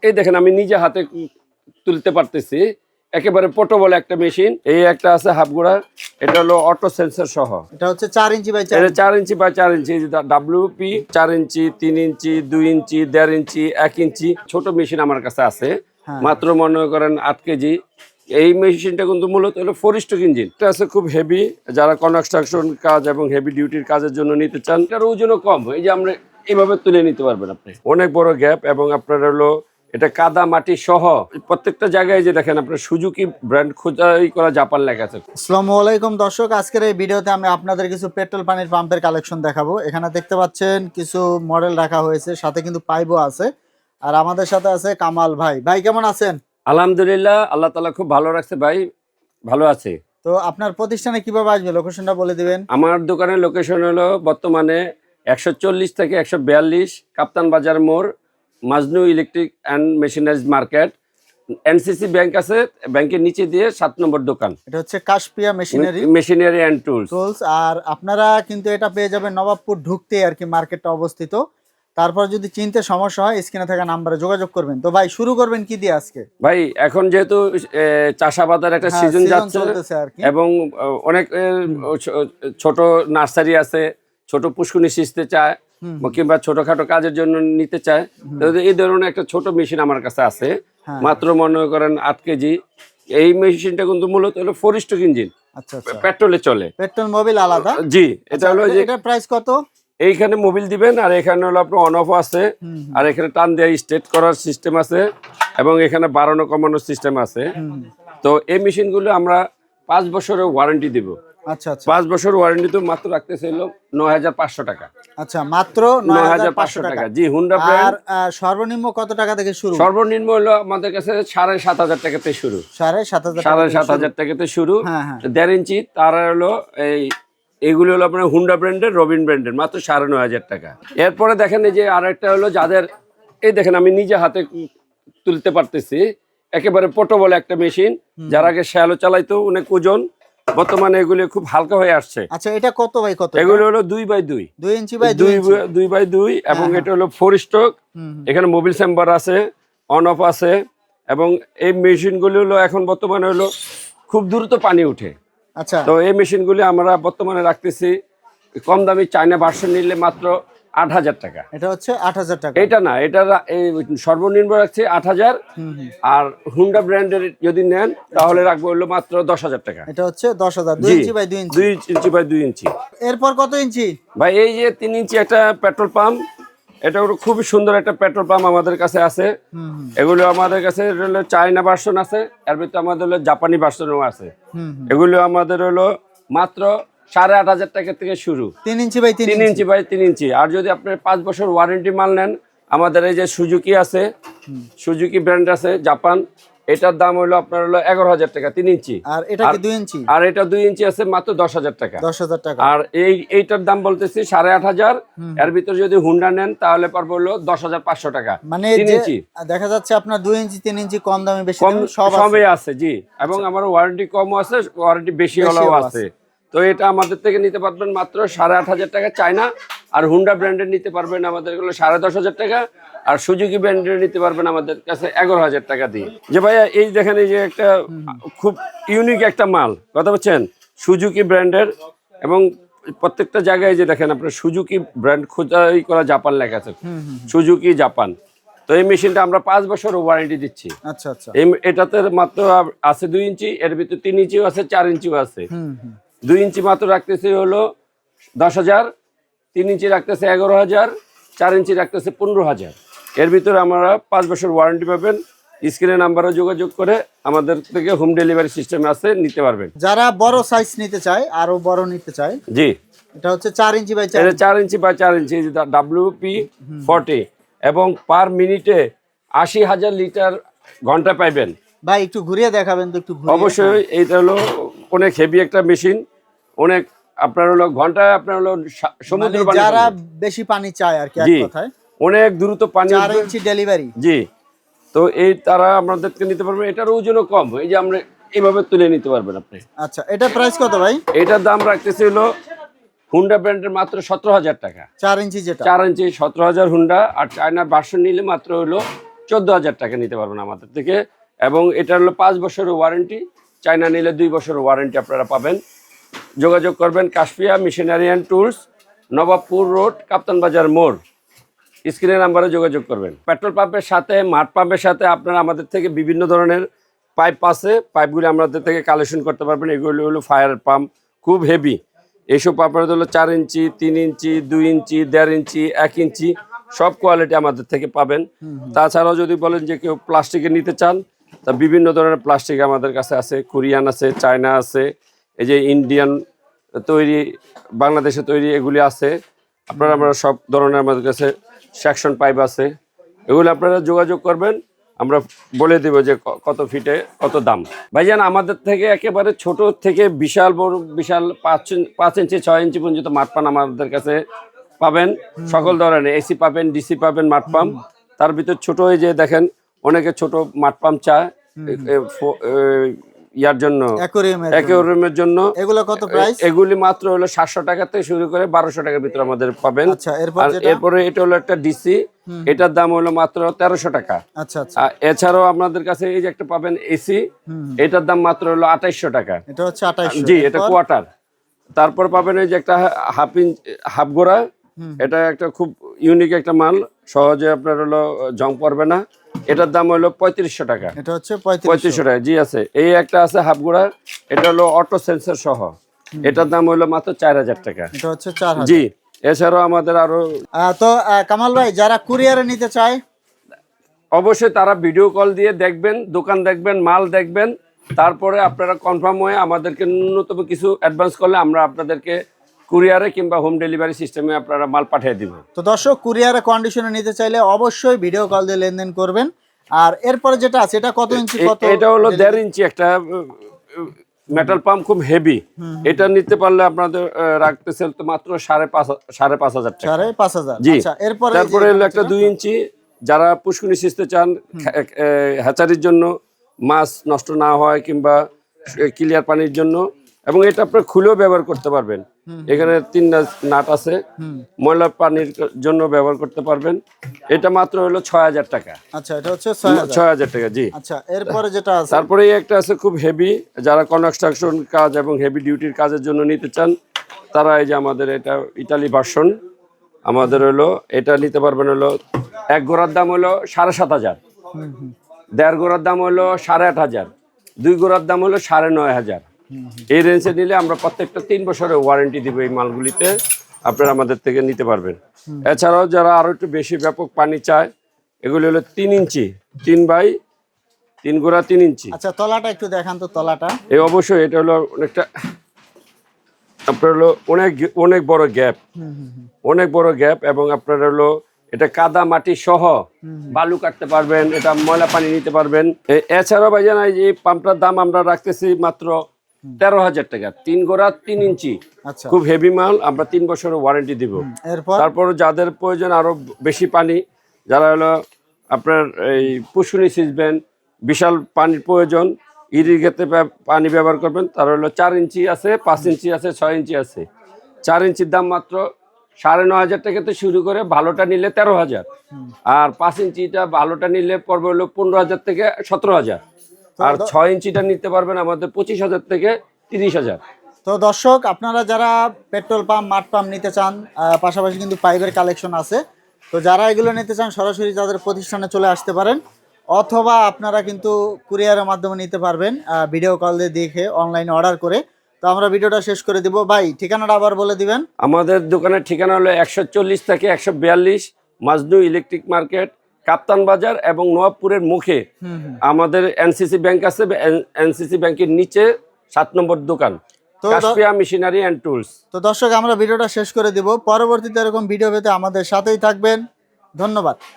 এই দেখেন আমি নিজে হাতে তুলতে পারতেছি, একেবারে পোর্টেবল একটা মেশিন। এই একটা আছে হাফগুড়া, এটা হলো অটো সেন্সর সহ। এটা হচ্ছে 4 ইঞ্চি বাই 4 এটা 4 ইঞ্চি বাই 4 ইঞ্চি, ডাব্লিউপি 4 ইঞ্চি, 3 ইঞ্চি, 2 ইঞ্চি, 1.5 ইঞ্চি, 1 ইঞ্চি ছোট মেশিন আমার কাছে আছে। মাত্র মনে করেন 8 কেজি। এই মেশিনটা কিন্তু মূলত হলো 4 স্ট্রোক ইঞ্জিন। এটা আছে খুব হেভি, যারা কনস্ট্রাকশন কাজ এবং হেভি ডিউটির কাজের জন্য নিতে চান। এটার ওজনও কম, এই যে আমরা এইভাবে তুলে নিতে পারবেন আপনি। অনেক বড় গ্যাপ, এবং আপনার হলো এটা কাদা মাটি সহ প্রত্যেকটা জায়গায় যে দেখেন আপনার সুজুকি ব্র্যান্ড খোদাই করা জাপান লেখা আছে। আসসালামু আলাইকুম দর্শক, আজকের এই ভিডিওতে আমি আপনাদের কিছু পেট্রোল পানির পাম্পের কালেকশন দেখাবো। এখানে দেখতে পাচ্ছেন কিছু মডেল রাখা হয়েছে, সাথে কিন্তু পাইপও আছে। আর আমাদের সাথে আছে কামাল ভাই। ভাই কেমন আছেন? আলহামদুলিল্লাহ, আল্লাহ তাআলা খুব ভালো রাখছে ভাই, ভালো আছে। তো আপনার প্রতিষ্ঠানে কিভাবে আসবে, লোকেশনটা বলে দিবেন। আমার দোকানের লোকেশন হলো বর্তমানে 140 থেকে 142 কাপ্তান বাজার মোড়, Majnu electric and machineries market. NCC bank আছে, ব্যাংকের নিচে দিয়ে 7 নম্বর দোকান। এটা হচ্ছে কাশপিয়া মেশিনারি অ্যান্ড টুলস। আর আপনারা কিন্তু এটা পেয়ে যাবেন নবাবপুর ঢুকতে আর কি, মার্কেটটা অবস্থিত। তারপর যদি চিনতে সমস্যা হয় স্ক্রিনে থাকা নাম্বারে যোগাযোগ করবেন। তো ভাই শুরু করবেন কি দিয়ে আজকে? ভাই এখন যেহেতু চাষাবাদের একটা সিজন যাচ্ছে, এবং অনেক ছোট নার্সারি আছে, ছোট পুষ্কুনি সিঁচতে চায় কিংবা ছোটখাটো কাজের জন্য নিতে চায়, এই ধরনের একটা ছোট মেশিন আমার কাছে আছে। মাত্র মনে করেন 8 কেজি। এই মেশিনটা কিন্তু মূলত হলো 4 স্ট্রোক ইঞ্জিন। আচ্ছা, পেট্রোলে চলে, পেট্রোল মোবিল আলাদা। জি, এটা হলো যে এটা প্রাইস কত? এইখানে মোবিল দিবেন, আর এখানে হলো আপনার অন অফ আছে, আর এখানে টান দিয়ে স্ট্রেট করার সিস্টেম আছে, এবং এখানে বাড়ানো কমানোর সিস্টেম আছে। তো এই মেশিনগুলো আমরা 5 বছরের ওয়ারেন্টি দিব। আচ্ছা আচ্ছা, 5 বছর ওয়ারেন্টি তো মাত্র রাখতেছিল 9,500 টাকা। আচ্ছা, মাত্র 9,500 টাকা। জি, হুন্ডা ব্র্যান্ড। আর সর্বনিম্ন কত টাকা থেকে শুরু? সর্বনিম্ন হলো আমাদের কাছে 7,500 টাকাতে শুরু। 7,500 টাকাতে শুরু। হ্যাঁ। 1.5 ইঞ্চি তার হলো এইগুলো হলো আপনার হুন্ডা ব্র্যান্ডের, রবিন ব্র্যান্ডের, মাত্র 9,500 টাকা। এরপরে দেখেন এই যে আরেকটা হলো যাদের, এই দেখেন আমি নিজে হাতে তুলতে পারতেছি, একেবারে পোর্টেবল একটা মেশিন। যার আগে শ্যালো চালাইতো, অনেক ওজন, বর্তমানে এগুলো খুব হালকা হয়ে আসছে। আচ্ছা, এটা কত বাই কত? এগুলো হলো 2x2, 2 ইঞ্চি বাই 2x2, এবং এটা হলো 4 স্ট্রোক। এখানে মোবিল চেম্বার আছে, অন অফ আছে, এবং এই মেশিনগুলো হলো এখন বর্তমানে হলো খুব দ্রুত পানি উঠে। আচ্ছা, তো এই মেশিনগুলি আমরা বর্তমানে রাখতেছি কম দামি, চায়না ভার্সন নিলে মাত্র 8,000 টাকা। এটা হচ্ছে 8,000 টাকা। এটা না, এটা সর্বনিম্ন রাখছি 8,000। আর হুন্ডা ব্র্যান্ডের যদি নেন তাহলে রাখবো হলো মাত্র 10,000 টাকা। এটা হচ্ছে 10,000, 2 inch by 2 inch. 2 inch by 2 ইঞ্চি। এরপর কত ইঞ্চি? ভাই এই যে 3 ইঞ্চি একটা পেট্রোল পাম্প, এটা হলো খুবই সুন্দর একটা পেট্রোল পাম্প আমাদের কাছে আছে। এগুলো আমাদের কাছে হলো চায়না ভার্সন আছে, এর ভিতরে আমাদের হলো জাপানি ভার্সনও আছে। এগুলো আমাদের হলো মাত্র 8,500 টাকা থেকে শুরু। 3 ইঞ্চি বাই 3 ইঞ্চি বাই 3 ইঞ্চি। আর যদি আপনি 5 বছর ওয়ারেন্টি মাল নেন, আমাদের এই যে সুজুকি আছে, সুজুকি ব্র্যান্ড আছে জাপান, এটার দাম হলো আপনার হলো 11,000 টাকা 3 ইঞ্চি। আর এটা কি 2 ইঞ্চি? আর এটা 2 ইঞ্চি আছে মাত্র 10,000 টাকা। 10,000 টাকা। আর এইটার দাম বলতেছি 8,500। এর ভিতরে যদি হুন্ডা নেন তাহলে পারবো হলো 10,500 টাকা। মানে 3 ইঞ্চি দেখা যাচ্ছে আপনার 2 ইঞ্চি 3 ইঞ্চি কম দামে বেশি কম দামে সবই আছে। জি, এবং আমার ওয়ারেন্টি কমও আছে, ওয়ারেন্টি বেশি হলেও আছে। তো এটা আমাদের থেকে নিতে পারবেন মাত্র 8,500 টাকা চায়না। আর হুন্ডা ব্র্যান্ডের নিতে পারবেন আমাদের গুলো 10,500 টাকা। আর সুজুকি ব্র্যান্ডের নিতে পারবেন আমাদের কাছে 11,000 টাকা দিয়ে। যে ভাইয়া এই দেখেন, এই যে একটা খুব ইউনিক একটা মাল, কথা বলছেন, সুজুকি ব্র্যান্ডের, এবং প্রত্যেকটা জায়গায় যে দেখেন আপনার সুজুকি ব্র্যান্ড খোদাই করা জাপান লেখা আছে, সুজুকি জাপান। তো এই মেশিনটা আমরা 5 বছর ওয়ারেন্টি দিচ্ছি। আচ্ছা আচ্ছা, এটাতে মাত্র আছে 2 ইঞ্চি, এর ভিতরে 3 ইঞ্চিও আছে, 4 ইঞ্চিও আছে। 2 ইঞ্চি মাত্র রাখতেছে হলো 10,000, 3 ইঞ্চি রাখতেছে 11,000, 4 ইঞ্চি রাখতেছে 15,000। এর ভিতরে আমরা 5 বছর ওয়ারেন্টি পাবেন। স্ক্রিনে নাম্বারে যোগাযোগ করে আমাদের থেকে হোম ডেলিভারি সিস্টেম আছে, নিতে পারবেন। যারা বড় সাইজ নিতে চায়, আরো বড় নিতে চায়, জি, এটা হচ্ছে 4 ইঞ্চি বাই 4। এটা 4 ইঞ্চি বাই 4 ইঞ্চি, WP 40, এবং পার মিনিটে 80,000 লিটার ঘন্টা পাইবেন। ভাই একটু ঘুরিয়ে দেখাবেন তো, একটু ঘুরিয়ে। অবশ্যই, এইটা হলো অনেক হেভি একটা মেশিন। অনেক আপনার হলো ঘন্টায় আপনার হলো সমুদ্র পানি, যারা বেশি পানি চায় আর কি, এক কথায় অনেক দ্রুত পানি, 4 ইঞ্চি ডেলিভারি। জি, তো এই তারা আমাদেরকে নিতে পারবেন। এটার ওজনও কম, এই যে আমরা এইভাবে তুলে নিতে পারবেন আপনি। আচ্ছা, এটা প্রাইস কত ভাই? এটার দাম রাখতেছি হলো হুন্ডা ব্র্যান্ডের মাত্র 17,000 টাকা। 4 ইঞ্চি যেটা, 4 ইঞ্চি 17,000 হুন্ডা। আর চায়না ভার্সন নিলে মাত্র হলো 14,000 টাকা নিতে পারবেন আমাদের থেকে। এবং এটা হলো 5 বছরের ওয়ারেন্টি, চায়না নিলে 2 বছরের ওয়ারেন্টি আপনারা পাবেন। যোগাযোগ করবেন Kashpia machinery and tools, Nawabpur road, Kaptan Bazar মোড়। স্ক্রিনের নাম্বারে যোগাযোগ করবেন। পেট্রোল পাম্পের সাথে মাঠ পাম্পের সাথে আপনারা আমাদের থেকে বিভিন্ন ধরনের পাইপ আছে, পাইপগুলি আমাদের থেকে কালেকশন করতে পারবেন। এগুলি হলো ফায়ার পাম্প, খুব হেভি। এইসব পাম্পের হলো 4 ইঞ্চি, 3 ইঞ্চি, 2 ইঞ্চি, 1.5 ইঞ্চি, 1 ইঞ্চি, সব কোয়ালিটি আমাদের থেকে পাবেন। তাছাড়াও যদি বলেন যে কেউ প্লাস্টিকের নিতে চান, তা বিভিন্ন ধরনের প্লাস্টিক আমাদের কাছে আছে, কোরিয়ান আছে, চায়না আছে, এই যে ইন্ডিয়ান তৈরি, বাংলাদেশে তৈরি, এগুলি আছে। আপনারা আমরা সব ধরনের আমাদের কাছে সেকশন পাইপ আছে, এগুলো আপনারা যোগাযোগ করবেন, আমরা বলে দেব যে কত ফিটে কত দাম। ভাইজান আমাদের থেকে একেবারে ছোট থেকে বিশাল বড়, বিশাল 5 ইঞ্চি 6 ইঞ্চি পর্যন্ত মাঠ পাম্প আমাদের কাছে পাবেন। সকল ধরনের এসি পাবেন, ডিসি পাবেন, মাঠ পাম্প। তার ভিতর ছোট হয়ে যে দেখেন অনেকে ছোট মাঠ পাম্প চায় ইয়ার জন্য, অ্যাকোয়ারিয়ামের জন্য। এগুলো কত প্রাইস? এগুলি মাত্র হলো 700 টাকা থেকে শুরু করে 1200 টাকার ভিতরে আমাদের পাবেন। আচ্ছা, এরপরে এটা হলো একটা ডিসি, এটার দাম হলো মাত্র 1300 টাকা। আচ্ছা আচ্ছা। এছাড়াও আপনাদের কাছে এই যে একটা পাবেন এসি, এটার দাম মাত্র হলো 2800 টাকা। এটা হচ্ছে 2800। জি, এটা কোয়ার্টার। তারপর পাবেন এই যে একটা হাফ গোড়া, এটা একটা খুব ইউনিক একটা মাল, সহজে আপনার হলো জং পড়বে না। এটার দাম হলো 3500 টাকা। এটা হচ্ছে 3500 টাকা। জি আছে। এই একটা আছে হাফ গোড়া, এটা হলো অটো সেন্সর সহ, এটার দাম হলো মাত্র 4000 টাকা। এটা হচ্ছে 4000। জি, এছাড়াও আমাদের আরো তো কামাল ভাই, যারা কুরিয়ারে নিতে চায় অবশ্যই তারা ভিডিও কল দিয়ে দেখবেন, দোকান দেখবেন, মাল দেখবেন, তারপরে আপনারা কনফার্ম হয়ে আমাদেরকে ন্যূনতম কিছু অ্যাডভান্স করলে আমরা আপনাদেরকে কুরিয়ারে কিংবা হোম ডেলিভারি সিস্টেমে আপনারা মাল পাঠিয়ে দিব। তো দর্শক, কুরিয়ারে কন্ডিশনে নিতে চাইলে অবশ্যই ভিডিও কল দিয়ে লেনদেন করবেন। আর এরপরে যেটা আছে, এটা কত ইঞ্চি? এটা হলো 1.5 ইঞ্চি একটা মেটাল পাম্প, খুব হেভি। এটা নিতে পারলে আপনাদের রাখতেছে তো মাত্র 5,500 টাকা। 5,500। জি। আচ্ছা, তারপরে হলো একটা 2 ইঞ্চি, যারা পুষ্কুনি সিস্তে চান হ্যাচারির জন্য, মাছ নষ্ট না হয় কিংবা ক্লিয়ার পানির জন্য, এবং এটা আপনি খুলেও ব্যবহার করতে পারবেন। এখানে 3 নাট আছে, ময়লা পানির জন্য ব্যবহার করতে পারবেন। এটা মাত্র হলো 6000 টাকা। আচ্ছা, এটা হচ্ছে 6000 টাকা। জি। আচ্ছা, এরপরে যেটা আছে, তারপরে একটা আছে খুব হেভি, যারা কনস্ট্রাকশন কাজ এবং হেভি ডিউটির কাজের জন্য নিতে চান, তারা এই যে আমাদের এটা ইতালি ভার্সন আমাদের হলো, এটা নিতে পারবেন। হলো 1 গোড়ার দাম হলো 7500, 1.5 গোড়ার দাম হলো 8500, 2 গোড়ার দাম হলো 9500। এই রেঞ্জে নিলে আমরা প্রত্যেকটা 3 বছরের ওয়ারেন্টি দিব এই মালগুলিতে, আপনারা আমাদের থেকে নিতে পারবেন। এছাড়াও যারা আরো একটু বেশি ব্যাপক পানি চায়, এগুলি হলো 3 ইঞ্চি, 3 গোড়া 3 ইঞ্চি। আচ্ছা, তলাটা একটু দেখান তো, তলাটা। এই অবশ্যই এটা হলো অনেকটা আপনার হলো অনেক বড় গ্যাপ, অনেক বড় গ্যাপ, এবং আপনার হলো এটা কাদা মাটি সহ বালু কাটতে পারবেন, এটা ময়লা পানি নিতে পারবেন। এছাড়াও ভাইজান এই পাম্পটার দাম আমরা রাখতেছি মাত্র 13,000 টাকা, 3 গোড়া 3 ইঞ্চি। আচ্ছা, খুব হেভি মাল, আমরা 3 বছরের ওয়ারেন্টি দিব। তারপর যাদের প্রয়োজন আরো বেশি পানি, যারা হলো আপনার এই পুষ্কুনি সিঁচবেন, বিশাল পানির প্রয়োজন, ইরিগেতে পানি ব্যবহার করবেন, তার হলো 4 ইঞ্চি আছে, 5 ইঞ্চি আছে, 6 ইঞ্চি আছে। 4 ইঞ্চির দাম মাত্র 9500 টাকা থেকে শুরু করে, ভালোটা নিলে 13,000, আর 5 ইঞ্চিটা ভালোটা নিলে পড়বে হলো 15,000 থেকে 17,000, আর 6 ইঞ্চিটা নিতে পারবেন আমাদের 25,000 থেকে 30,000। তো দর্শক, আপনারা যারা পেট্রোল পাম্প, মাঠ পাম্প নিতে চান, পাশাপাশি কিন্তু পাইপের কালেকশন আছে। তো যারা এগুলো নিতে চান, সরাসরি তাদের প্রতিষ্ঠানে চলে আসতে পারেন, অথবা আপনারা কিন্তু কুরিয়ারের মাধ্যমে নিতে পারবেন, ভিডিও কল দিয়ে দেখে অনলাইনে অর্ডার করে। তো আমরা ভিডিওটা শেষ করে দিব। ভাই, ঠিকানাটা আবার বলে দিবেন। আমাদের দোকানের ঠিকানা হলো 140 থেকে 142 মাজনু ইলেকট্রিক মার্কেট, কাপ্তান বাজার এবং নবাবপুরের মুখে আমাদের এনসিসি ব্যাংক আছে। এনসিসি ব্যাংকের নিচে 7 নম্বর দোকান, কাশপিয়া মেশিনারি অ্যান্ড টুলস। তো দর্শক, আমরা ভিডিওটা শেষ করে দিব। পরবর্তীতে এরকম ভিডিও পেতে আমাদের সাথেই থাকবেন। ধন্যবাদ।